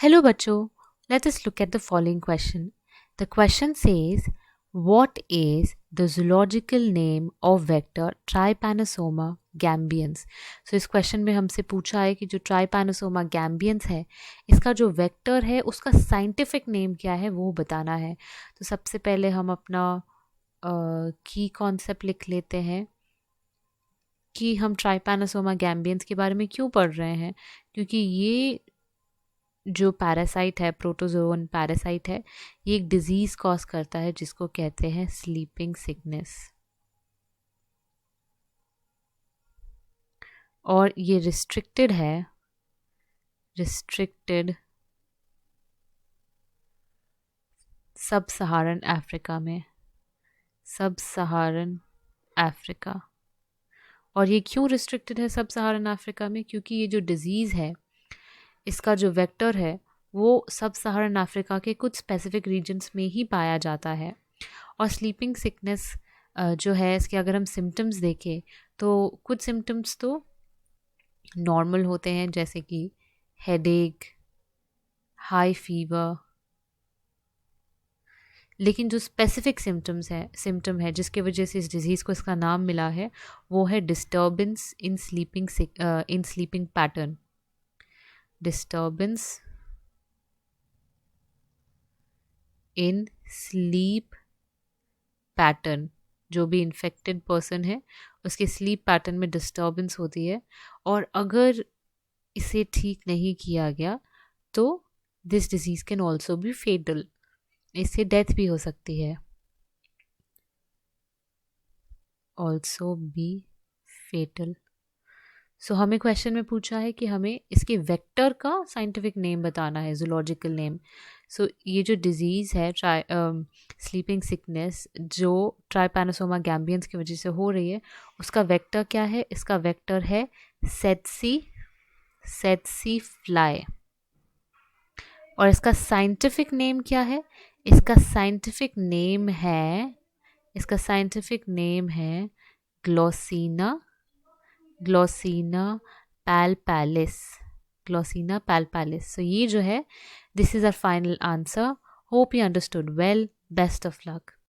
Hello बच्चों, let us look at the following question. The question says, what is the zoological name of vector Trypanosoma gambians? So इस question में हमसे पूछा है कि जो Trypanosoma gambians है, इसका जो वेक्टर है उसका साइंटिफिक नेम क्या है वो बताना है. तो सबसे पहले हम अपना की कॉन्सेप्ट लिख लेते हैं कि हम ट्राइपैनोसोमा गैम्बियंस के बारे में क्यों पढ़ रहे हैं, क्योंकि ये जो पैरासाइट है, प्रोटोजोवन पैरासाइट है, ये एक डिजीज़ कॉज करता है जिसको कहते हैं स्लीपिंग सिकनेस. और ये रिस्ट्रिक्टेड सब सहारन अफ्रीका. और ये क्यों रिस्ट्रिक्टेड है सब सहारन अफ्रीका में? क्योंकि ये जो डिजीज़ है इसका जो वेक्टर है वो सब सहारन अफ्रीका के कुछ स्पेसिफिक रीजन्स में ही पाया जाता है. और स्लीपिंग सिकनेस जो है इसके अगर हम सिम्टम्स देखें तो कुछ सिम्टम्स तो नॉर्मल होते हैं, जैसे कि हेडेक, हाई फीवर. लेकिन जो स्पेसिफिक सिम्टम है जिसके वजह से इस डिज़ीज़ को इसका नाम मिला है वो है disturbance in sleeping pattern. Disturbance in sleep pattern. जो भी इन्फेक्टेड पर्सन है उसके स्लीप पैटर्न में डिस्टर्बेंस होती है, और अगर इसे ठीक नहीं किया गया तो this disease can also be fatal. इससे डेथ भी हो सकती है. Also be फेटल. सो हमें क्वेश्चन में पूछा है कि हमें इसके वेक्टर का साइंटिफिक नेम बताना है, जूलॉजिकल नेम. सो ये जो डिजीज़ है स्लीपिंग सिकनेस जो ट्राइपैनोसोमा गैम्बियंस की वजह से हो रही है, उसका वेक्टर क्या है? इसका वेक्टर है सेत्सी फ्लाई. और इसका साइंटिफिक नेम क्या है? इसका साइंटिफिक नेम है ग्लोसिना palpalis. So ये जो है, this is our final answer. Hope you understood well. Best of luck.